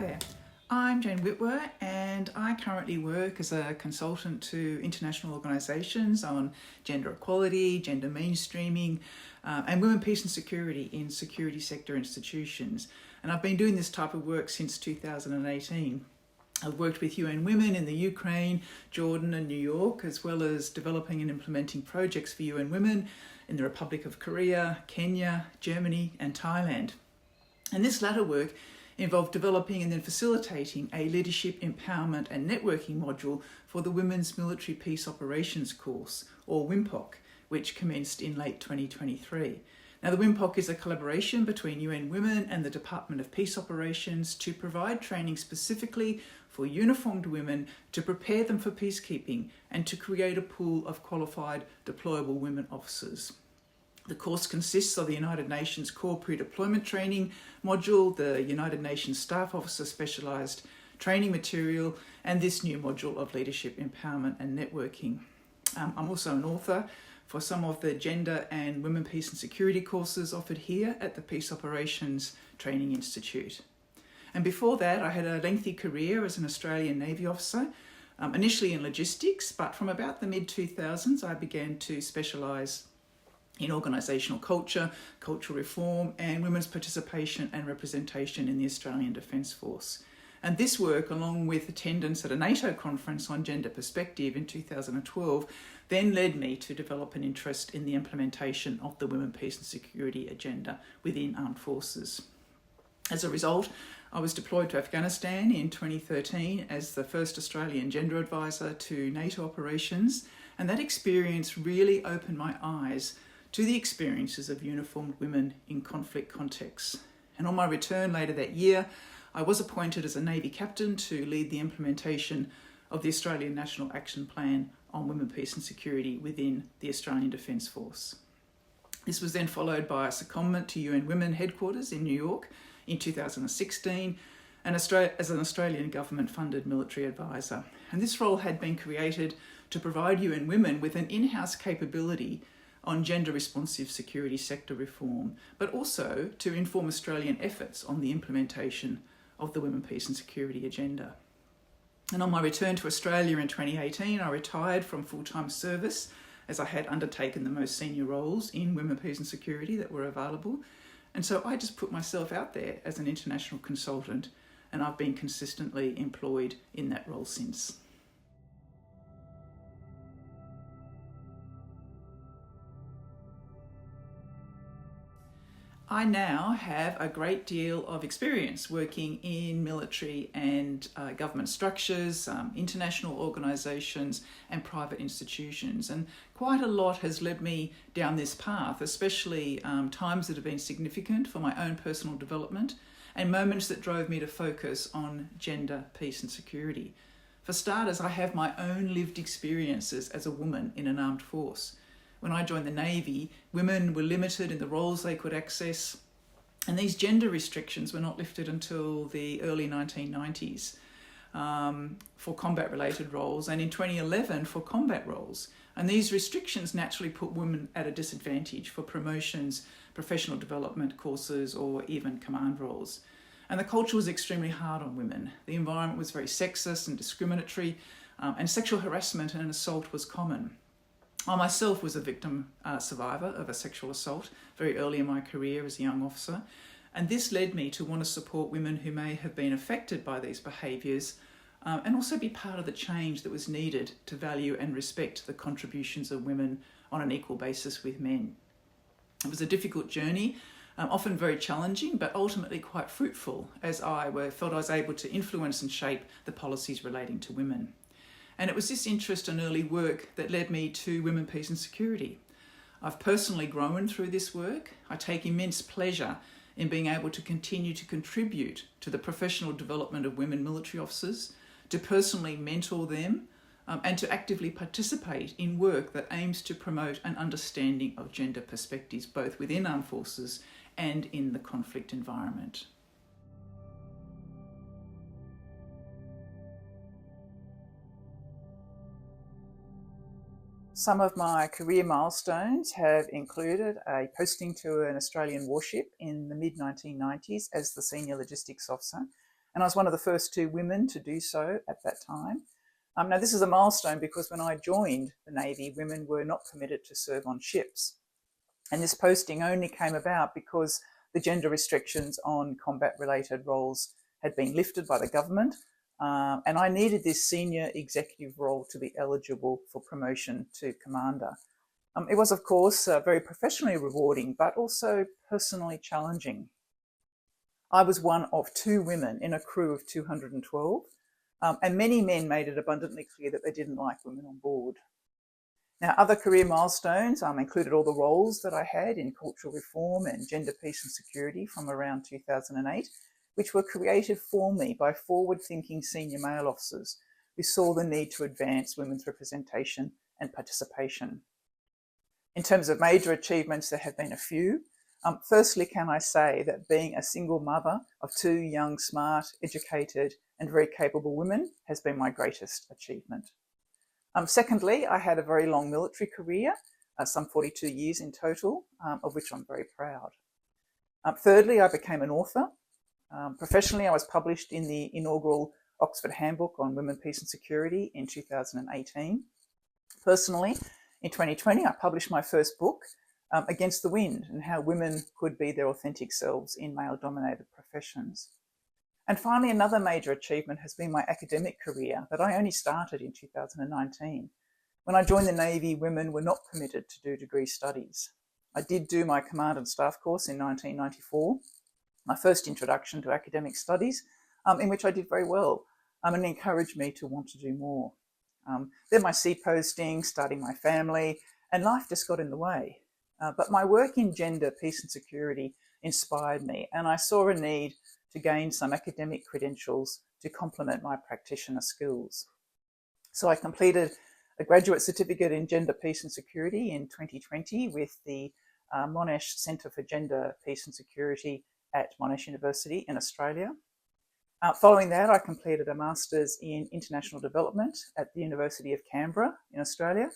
there, I'm Jane Wittwer and I currently work as a consultant to international organisations on gender equality, gender mainstreaming and women, peace and security in security sector institutions. And I've been doing this type of work since 2018. I've worked with UN Women in the Ukraine, Jordan and New York, as well as developing and implementing projects for UN Women in the Republic of Korea, Kenya, Germany and Thailand. And this latter work involved developing and then facilitating a leadership, empowerment and networking module for the Women's Military Peace Operations course, or WMPOC, which commenced in late 2023. Now, the WMPOC is a collaboration between UN Women and the Department of Peace Operations to provide training specifically for uniformed women to prepare them for peacekeeping and to create a pool of qualified deployable women officers. The course consists of the United Nations Core Pre-Deployment Training module, the United Nations Staff Officer Specialised Training Material, and this new module of Leadership, Empowerment and Networking. I'm also an author for some of the Gender and Women, Peace and Security courses offered here at the Peace Operations Training Institute. And before that, I had a lengthy career as an Australian Navy officer, initially in logistics, but from about the mid-2000s I began to specialise in organisational culture, cultural reform and women's participation and representation in the Australian Defence Force. And this work, along with attendance at a NATO conference on gender perspective in 2012, then led me to develop an interest in the implementation of the Women, Peace and Security agenda within armed forces. As a result, I was deployed to Afghanistan in 2013 as the first Australian gender advisor to NATO operations, and that experience really opened my eyes to the experiences of uniformed women in conflict contexts. And on my return later that year, I was appointed as a Navy captain to lead the implementation of the Australian National Action Plan on Women, Peace and Security within the Australian Defence Force. This was then followed by a secondment to UN Women headquarters in New York in 2016 and as an Australian government-funded military advisor. And this role had been created to provide UN Women with an in-house capability on gender-responsive security sector reform, but also to inform Australian efforts on the implementation of the Women, Peace and Security agenda. And on my return to Australia in 2018, I retired from full-time service as I had undertaken the most senior roles in Women, Peace and Security that were available. And so I just put myself out there as an international consultant, and I've been consistently employed in that role since. I now have a great deal of experience working in military and government structures, international organisations and private institutions. And quite a lot has led me down this path, especially times that have been significant for my own personal development and moments that drove me to focus on gender, peace and security. For starters, I have my own lived experiences as a woman in an armed force. When I joined the Navy, women were limited in the roles they could access, and these gender restrictions were not lifted until the early 1990s for combat-related roles, and in 2011 for combat roles. And these restrictions naturally put women at a disadvantage for promotions, professional development courses, or even command roles. And the culture was extremely hard on women. The environment was very sexist and discriminatory, and sexual harassment and assault was common. I myself was a victim survivor of a sexual assault very early in my career as a young officer, and this led me to want to support women who may have been affected by these behaviours and also be part of the change that was needed to value and respect the contributions of women on an equal basis with men. It was a difficult journey, often very challenging, but ultimately quite fruitful as I felt I was able to influence and shape the policies relating to women. And it was this interest and early work that led me to Women, Peace and Security. I've personally grown through this work. I take immense pleasure in being able to continue to contribute to the professional development of women military officers, to personally mentor them, and to actively participate in work that aims to promote an understanding of gender perspectives, both within armed forces and in the conflict environment. Some of my career milestones have included a posting to an Australian warship in the mid-1990s as the senior logistics officer, and I was one of the first 2 women to do so at that time. Now, this is a milestone because when I joined the Navy, women were not permitted to serve on ships. And this posting only came about because the gender restrictions on combat-related roles had been lifted by the government, and I needed this senior executive role to be eligible for promotion to commander. It was, of course, very professionally rewarding, but also personally challenging. I was one of 2 women in a crew of 212, and many men made it abundantly clear that they didn't like women on board. Now, other career milestones included all the roles that I had in cultural reform and gender, peace and security from around 2008, which were created for me by forward-thinking senior male officers who saw the need to advance women's representation and participation. In terms of major achievements, there have been a few. Firstly, can I say that being a single mother of 2 young, smart, educated and very capable women has been my greatest achievement. Secondly, I had a very long military career, some 42 years in total, of which I'm very proud. Thirdly, I became an author. Professionally, I was published in the inaugural Oxford Handbook on Women, Peace and Security in 2018. Personally, in 2020, I published my first book, Against the Wind, and how women could be their authentic selves in male-dominated professions. And finally, another major achievement has been my academic career that I only started in 2019. When I joined the Navy, women were not permitted to do degree studies. I did do my Command and Staff course in 1994, my first introduction to academic studies, in which I did very well, and encouraged me to want to do more. Then my sea posting, starting my family, and life just got in the way. But my work in gender, peace and security inspired me, and I saw a need to gain some academic credentials to complement my practitioner skills. So I completed a graduate certificate in gender, peace and security in 2020 with the Monash Centre for Gender, Peace and Security at Monash University in Australia. Following that, I completed a Master's in International Development at the University of Canberra in Australia,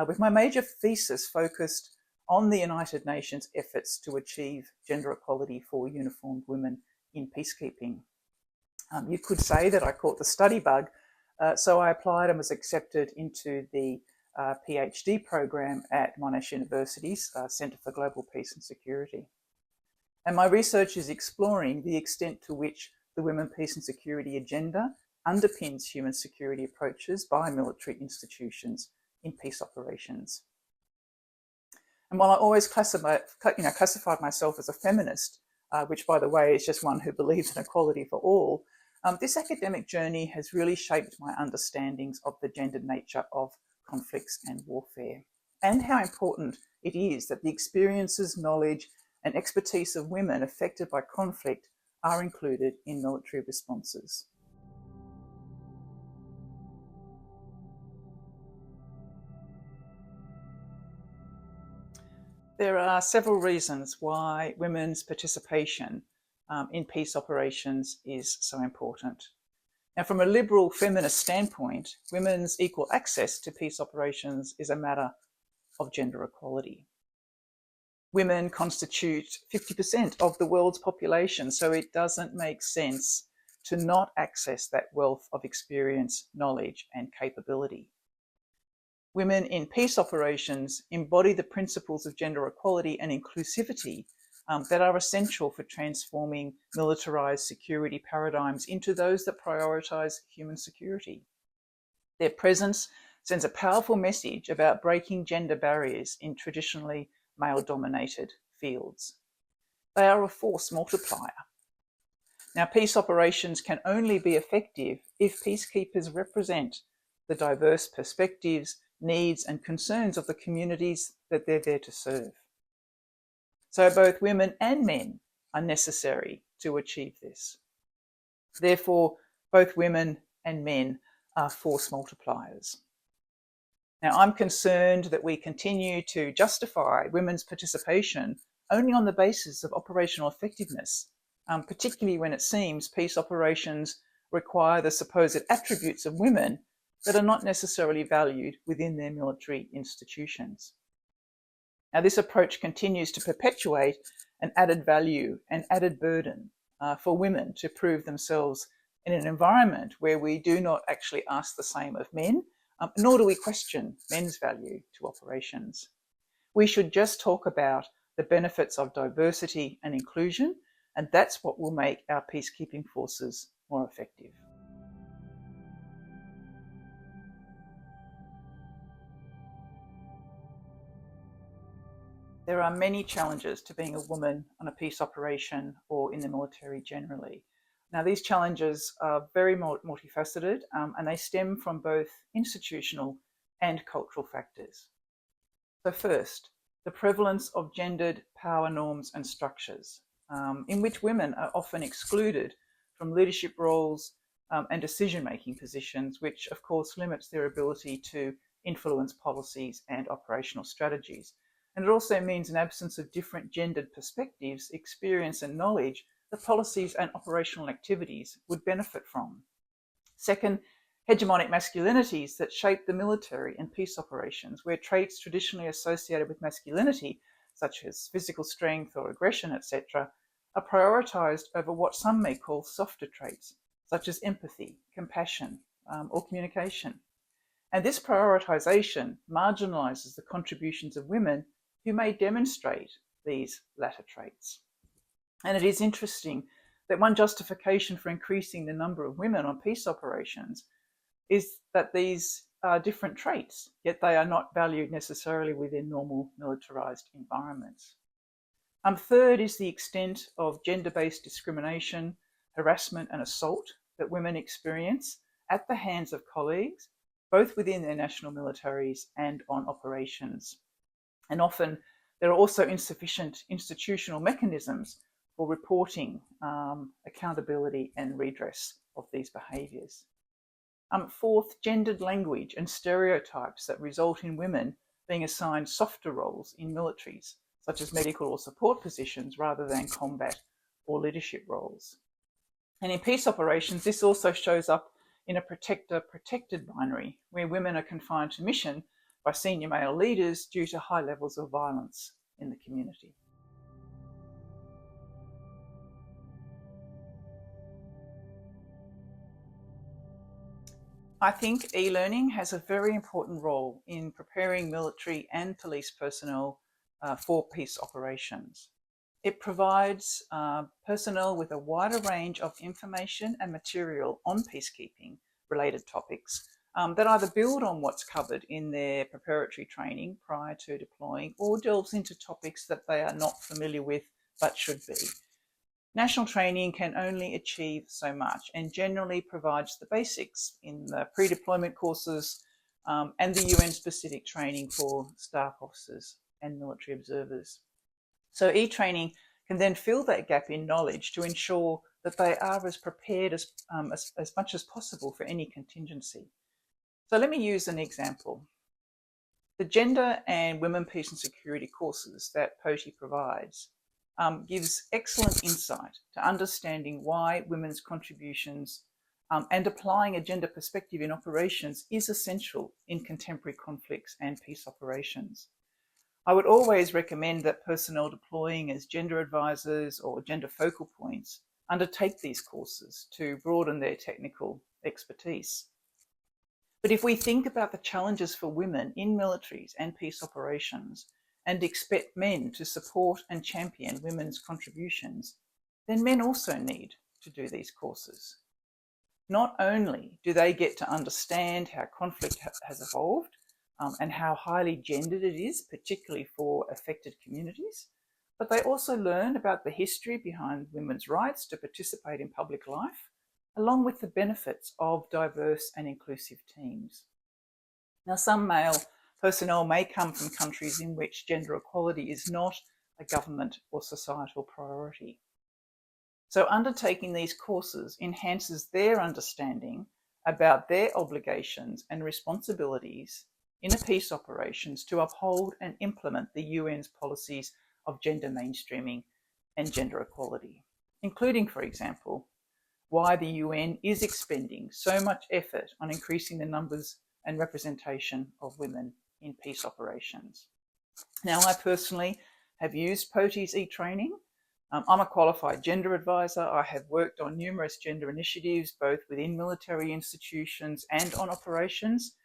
with my major thesis focused on the United Nations efforts to achieve gender equality for uniformed women in peacekeeping. You could say that I caught the study bug, so I applied and was accepted into the PhD program at Monash University's Centre for Global Peace and Security. And my research is exploring the extent to which the Women, Peace and Security agenda underpins human security approaches by military institutions in peace operations. And while I always classified myself as a feminist, which, by the way, is just one who believes in equality for all, this academic journey has really shaped my understandings of the gendered nature of conflicts and warfare, and how important it is that the experiences, knowledge, and expertise of women affected by conflict are included in military responses. There are several reasons why women's participation in peace operations is so important. Now, from a liberal feminist standpoint, women's equal access to peace operations is a matter of gender equality. Women constitute 50% of the world's population, so it doesn't make sense to not access that wealth of experience, knowledge, and capability. Women in peace operations embody the principles of gender equality and inclusivity that are essential for transforming militarized security paradigms into those that prioritize human security. Their presence sends a powerful message about breaking gender barriers in traditionally male-dominated fields. They are a force multiplier. Now, peace operations can only be effective if peacekeepers represent the diverse perspectives, needs, and concerns of the communities that they're there to serve. So both women and men are necessary to achieve this. Therefore, both women and men are force multipliers. Now, I'm concerned that we continue to justify women's participation only on the basis of operational effectiveness, particularly when it seems peace operations require the supposed attributes of women that are not necessarily valued within their military institutions. Now, this approach continues to perpetuate an added value and added burden for women to prove themselves in an environment where we do not actually ask the same of men, nor do we question men's value to operations. We should just talk about the benefits of diversity and inclusion, and that's what will make our peacekeeping forces more effective. There are many challenges to being a woman on a peace operation or in the military generally. Now, these challenges are very multifaceted, and they stem from both institutional and cultural factors. So first, the prevalence of gendered power norms and structures, in which women are often excluded from leadership roles and decision-making positions, which of course limits their ability to influence policies and operational strategies. And it also means an absence of different gendered perspectives, experience and knowledge that policies and operational activities would benefit from. Second, hegemonic masculinities that shape the military and peace operations, where traits traditionally associated with masculinity, such as physical strength or aggression, etc., are prioritised over what some may call softer traits, such as empathy, compassion, or communication. And this prioritisation marginalises the contributions of women who may demonstrate these latter traits. And it is interesting that one justification for increasing the number of women on peace operations is that these are different traits, yet they are not valued necessarily within normal militarised environments. Third is the extent of gender-based discrimination, harassment and assault that women experience at the hands of colleagues, both within their national militaries and on operations. And often there are also insufficient institutional mechanisms for reporting, accountability and redress of these behaviours. Fourth, gendered language and stereotypes that result in women being assigned softer roles in militaries, such as medical or support positions rather than combat or leadership roles. And in peace operations, this also shows up in a protector-protected binary, where women are confined to mission by senior male leaders due to high levels of violence in the community. I think e-learning has a very important role in preparing military and police personnel for peace operations. It provides personnel with a wider range of information and material on peacekeeping related topics that either build on what's covered in their preparatory training prior to deploying or delves into topics that they are not familiar with but should be. National training can only achieve so much and generally provides the basics in the pre-deployment courses and the UN-specific training for staff officers and military observers. So e-training can then fill that gap in knowledge to ensure that they are as prepared as much as possible for any contingency. So let me use an example. The Gender and Women, Peace and Security courses that POTI provides gives excellent insight to understanding why women's contributions and applying a gender perspective in operations is essential in contemporary conflicts and peace operations. I would always recommend that personnel deploying as gender advisors or gender focal points undertake these courses to broaden their technical expertise. But if we think about the challenges for women in militaries and peace operations and expect men to support and champion women's contributions, then men also need to do these courses. Not only do they get to understand how conflict has evolved and how highly gendered it is, particularly for affected communities, but they also learn about the history behind women's rights to participate in public life, along with the benefits of diverse and inclusive teams. Now, some male personnel may come from countries in which gender equality is not a government or societal priority. So undertaking these courses enhances their understanding about their obligations and responsibilities in a peace operations to uphold and implement the UN's policies of gender mainstreaming and gender equality, including, for example, why the UN is expending so much effort on increasing the numbers and representation of women in peace operations. Now, I personally have used POTI's e-training I'm a qualified gender advisor. I have worked on numerous gender initiatives, both within military institutions and on operations,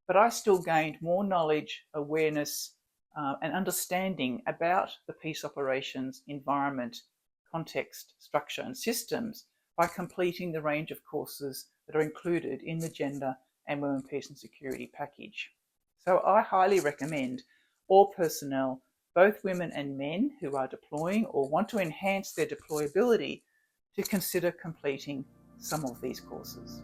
but I still gained more knowledge, awareness, and understanding about the peace operations environment, context, structure, and systems by completing the range of courses that are included in the Gender and Women, Peace and Security package. So I highly recommend all personnel, both women and men who are deploying or want to enhance their deployability, to consider completing some of these courses.